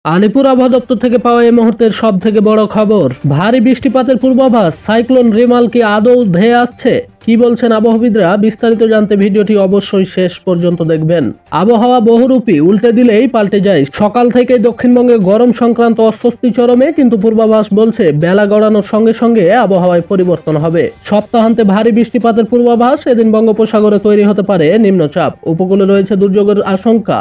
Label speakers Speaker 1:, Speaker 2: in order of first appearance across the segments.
Speaker 1: আলিপুর আবহাওয়া দপ্তর থেকে পাওয়া এই মুহূর্তের সব থেকে বড় খবর, ভারী বৃষ্টিপাতের পূর্বাভাস। সাইক্লোন রেমাল কি আদৌ ধেয়ে আসছে? কি বলছেন আবহাওয়াবিদরা? বিস্তারিত জানতে ভিডিওটি অবশ্যই শেষ পর্যন্ত দেখবেন। আবহাওয়া বহুরূপী, উল্টে দিলেই পাল্টে যায়। সকাল থেকে দক্ষিণবঙ্গে গরম সংক্রান্ত অস্বস্তি চরমে, কিন্তু পূর্বাভাস বলছে বেলা গড়ানোর সঙ্গে সঙ্গে আবহাওয়ায় পরিবর্তন হবে। সপ্তাহান্তে ভারী বৃষ্টিপাতের পূর্বাভাস। এদিন বঙ্গোপসাগরে তৈরি হতে পারে নিম্নচাপ, উপকূলে রয়েছে দুর্যোগের আশঙ্কা,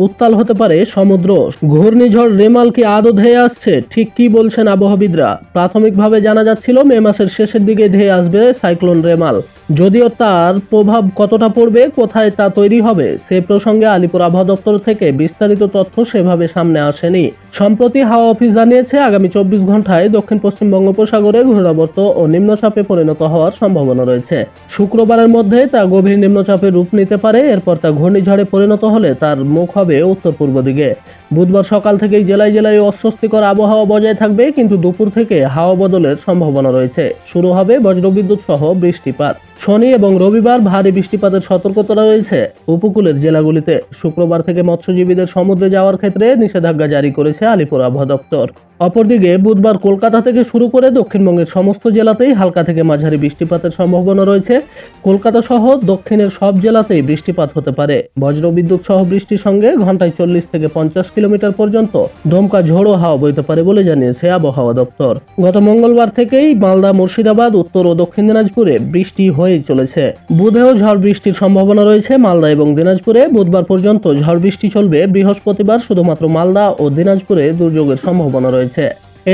Speaker 1: উত্তাল হতে পারে সমুদ্র। ঘূর্ণিঝড় রেমাল কি আদৌ ধেয়ে আসছে? ঠিক কি বলছেন আবহাওয়াবিদরা? প্রাথমিকভাবে জানা যাচ্ছিল মে মাসের শেষের দিকে ধেয়ে আসবে সাইক্লোন রেমাল। যদিও তার প্রভাব কতটা পড়বে, কোথায় তা তৈরি হবে, সে প্রসঙ্গে আলিপুর আবহাওয়া দপ্তর থেকে বিস্তারিত তথ্য সেভাবে সামনে আসেনি। সম্প্রতি হাওয়া অফিস জানিয়েছে আগামী 24 ঘন্টায় দক্ষিণ পশ্চিম বঙ্গোপসাগরে ঘূর্ণাবর্ত ও নিম্নচাপে পরিণত হওয়ার সম্ভাবনা রয়েছে। শুক্রবারের মধ্যে তা গভীর নিম্নচাপে রূপ নিতে পারে। এরপর তা ঘূর্ণিঝড়ে পরিণত হলে তার মুখ হবে উত্তর পূর্ব দিকে। বুধবার সকাল থেকেই জেলায় জেলায় অস্বস্তিকর আবহাওয়া বজায় থাকবে, কিন্তু দুপুর থেকে হাওয়া বদলের সম্ভাবনা রয়েছে। শুরু হবে বজ্রবিদ্যুৎ সহ বৃষ্টিপাত। শনি এবং রবিবার ভারী বৃষ্টিপাতের সতর্কতা রয়েছে উপকূলের জেলাগুলিতে। শুক্রবার থেকে মৎস্যজীবীদের সমুদ্রে যাওয়ার ক্ষেত্রে নিষেধাজ্ঞা জারি করেছে আলিপুর আবহাওয়া দপ্তর। অপরদিকে বুধবার কলকাতা থেকে শুরু করে দক্ষিণবঙ্গের সমস্ত জেলাতেই হালকা থেকে মাঝারি বৃষ্টিপাতের সম্ভাবনা রয়েছে। কলকাতা সহ দক্ষিণের সব জেলাতেই বৃষ্টিপাত হতে পারে। বজ্রবিদ্যুৎ সহ বৃষ্টির সঙ্গে ঘন্টায় 40 থেকে 50 কিলোমিটার পর্যন্ত দমকা ঝোড়ো হাওয়া বইতে পারে বলে জানিয়েছে আবহাওয়া দপ্তর। গত মঙ্গলবার থেকেই মালদা, মুর্শিদাবাদ, উত্তর ও দক্ষিণ দিনাজপুরে বৃষ্টি হয়েই চলেছে। বুধেও ঝড় বৃষ্টির সম্ভাবনা রয়েছে মালদা এবং দিনাজপুরে। বুধবার পর্যন্ত ঝড় বৃষ্টি চলবে। বৃহস্পতিবার শুধুমাত্র মালদা ও দিনাজপুরে দুর্যোগের সম্ভাবনা রয়েছে।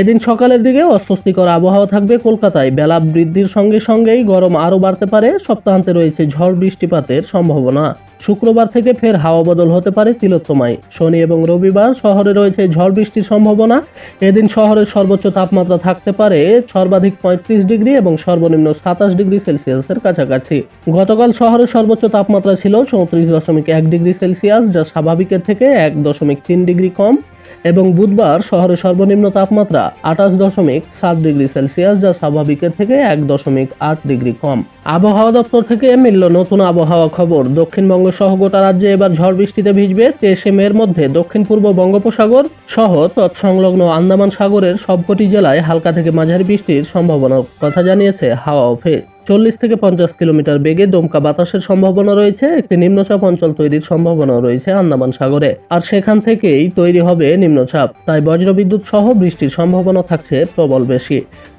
Speaker 1: এদিন সকালের দিকে অস্বস্তিকর আবহাওয়া থাকবে কলকাতায়। বেলা বৃদ্ধির সঙ্গে সঙ্গেই গরম আরও বাড়তে পারে। সপ্তাহান্তে রয়েছে ঝড় বৃষ্টিপাতের সম্ভাবনা। শুক্রবার থেকে ফের হাওয়া বদল হতে পারে তিলোত্তমায়। শনি এবং রবিবার শহরে রয়েছে ঝড় বৃষ্টির সম্ভাবনা। এদিন শহরের সর্বোচ্চ তাপমাত্রা থাকতে পারে সর্বাধিক 35 ডিগ্রি এবং সর্বনিম্ন 27 ডিগ্রি সেলসিয়াসের কাছাকাছি। গতকাল শহরের সর্বোচ্চ তাপমাত্রা ছিল 34.1 ডিগ্রি সেলসিয়াস, যা স্বাভাবিকের থেকে 1.3 ডিগ্রি কম। এবং বুধবার শহরের সর্বনিম্ন তাপমাত্রা 28.7 ডিগ্রি সেলসিয়াস, যা স্বাভাবিকের থেকে 1.8 ডিগ্রি কম। আবহাওয়া দপ্তর থেকে মিলল নতুন আবহাওয়া খবর। দক্ষিণবঙ্গ সহ গোটা রাজ্যে এবার ঝড় বৃষ্টিতে ভিজবে। 23 মের মধ্যে দক্ষিণ পূর্ব বঙ্গোপসাগর সহ তৎসংলগ্ন আন্দামান সাগরের সবকটি জেলায় হালকা থেকে মাঝারি বৃষ্টির সম্ভাবনার কথা জানিয়েছে হাওয়া অফিস। 40 থেকে 50 কিলোমিটার বেগে দমকা বাতাসের সম্ভাবনা রয়েছে। একটি নিম্নচাপ অঞ্চল তৈরির সম্ভাবনা রয়েছে আন্দামান সাগরে, আর সেখান থেকেই তৈরি হবে নিম্নচাপ। তাই বজ্রবিদ্যুৎ সহ বৃষ্টির সম্ভাবনা থাকছে প্রবল বেশি।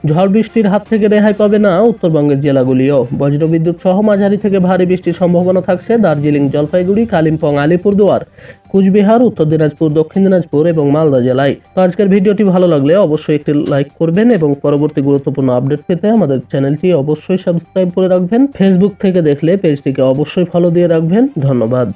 Speaker 1: ঝড় বৃষ্টির হাত থেকে রেহাই পাবে না উত্তরবঙ্গের জেলাগুলিও। বজ্রবিদ্যুৎ সহ মাঝারি থেকে ভারী বৃষ্টির সম্ভাবনা থাকছে দার্জিলিং, জলপাইগুড়ি, কালিম্পং, আলিপুরদুয়ার, কুচবিহার, উত্তর দিনাজপুর, দক্ষিণ দিনাজপুর এবং মালদা জেলায়। তো আজকের ভিডিওটি ভালো লাগলে অবশ্যই একটি লাইক করবেন এবং পরবর্তী গুরুত্বপূর্ণ আপডেট পেতে আমাদের চ্যানেলটি অবশ্যই সাবস্ক্রাইব করে রাখবেন। ফেসবুক থেকে দেখলে পেজটিকে অবশ্যই ফলো দিয়ে রাখবেন। ধন্যবাদ।